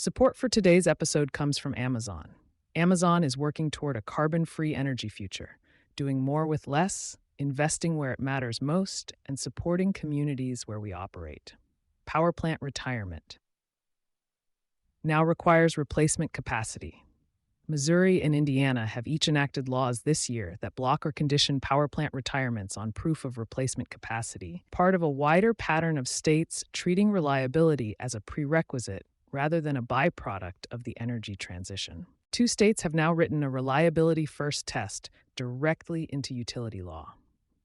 Support for today's episode comes from Amazon. Amazon is working toward a carbon-free energy future, doing more with less, investing where it matters most, and supporting communities where we operate. Power plant retirement now requires replacement capacity. Missouri and Indiana have each enacted laws this year that block or condition power plant retirements on proof of replacement capacity, part of a wider pattern of states treating reliability as a prerequisite rather than a byproduct of the energy transition. Two states have now written a reliability first test directly into utility law.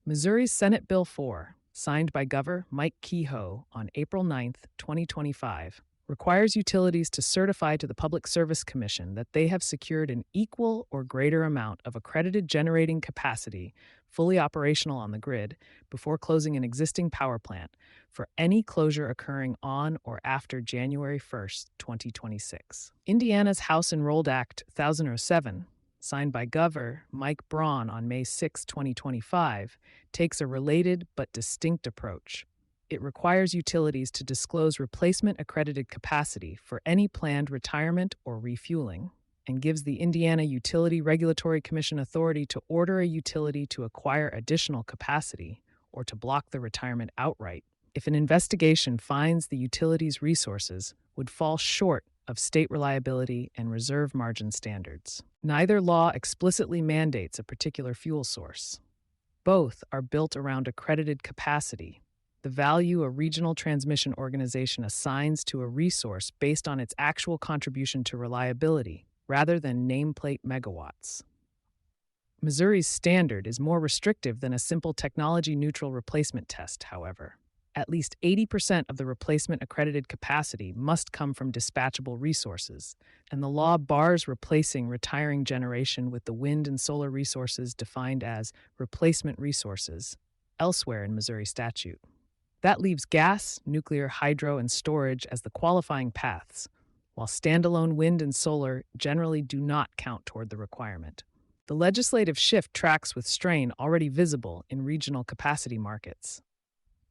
Missouri's Senate Bill 4, signed by Governor Mike Kehoe on April 9, 2025, requires utilities to certify to the Public Service Commission that they have secured an equal or greater amount of accredited generating capacity fully operational on the grid before closing an existing power plant for any closure occurring on or after January 1, 2026. Indiana's House Enrolled Act 1007, signed by Governor Mike Braun on May 6, 2025, takes a related but distinct approach. It requires utilities to disclose replacement accredited capacity for any planned retirement or refueling, and gives the Indiana Utility Regulatory Commission authority to order a utility to acquire additional capacity or to block the retirement outright if an investigation finds the utility's resources would fall short of state reliability and reserve margin standards. Neither law explicitly mandates a particular fuel source. Both are built around accredited capacity, the value a regional transmission organization assigns to a resource based on its actual contribution to reliability, rather than nameplate megawatts. Missouri's standard is more restrictive than a simple technology-neutral replacement test, however. At least 80% of the replacement accredited capacity must come from dispatchable resources, and the law bars replacing retiring generation with the wind and solar resources defined as replacement resources elsewhere in Missouri statute. That leaves gas, nuclear, hydro, and storage as the qualifying paths, while standalone wind and solar generally do not count toward the requirement. The legislative shift tracks with strain already visible in regional capacity markets.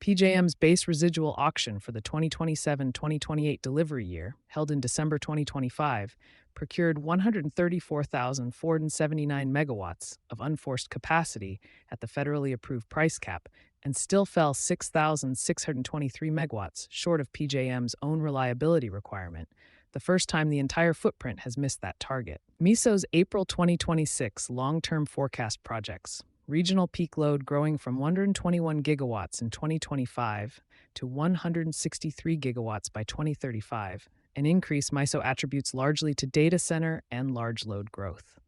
PJM's base residual auction for the 2027-2028 delivery year, held in December 2025, procured 134,479 megawatts of unforced capacity at the federally approved price cap and still fell 6,623 megawatts short of PJM's own reliability requirement, the first time the entire footprint has missed that target. MISO's April 2026 long-term forecast projects regional peak load growing from 121 gigawatts in 2025 to 163 gigawatts by 2035, an increase MISO attributes largely to data center and large load growth.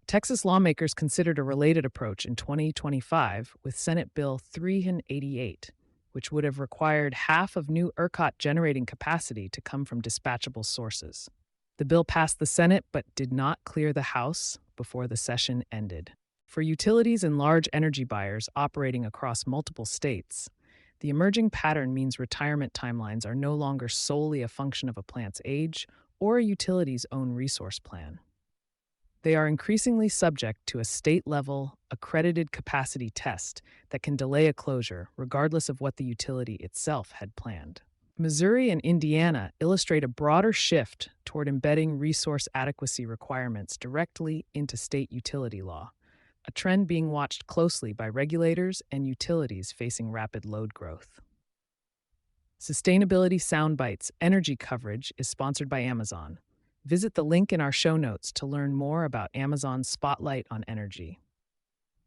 Texas lawmakers considered a related approach in 2025 with Senate Bill 388, which would have required half of new ERCOT generating capacity to come from dispatchable sources. The bill passed the Senate but did not clear the House before the session ended. For utilities and large energy buyers operating across multiple states, the emerging pattern means retirement timelines are no longer solely a function of a plant's age or a utility's own resource plan. They are increasingly subject to a state-level, accredited capacity test that can delay a closure regardless of what the utility itself had planned. Missouri and Indiana illustrate a broader shift toward embedding resource adequacy requirements directly into state utility law, a trend being watched closely by regulators and utilities facing rapid load growth. Sustainability Soundbites Energy Coverage is sponsored by Amazon. Visit the link in our show notes to learn more about Amazon's spotlight on energy.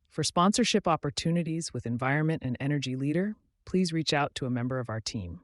For sponsorship opportunities with Environment and Energy Leader, please reach out to a member of our team.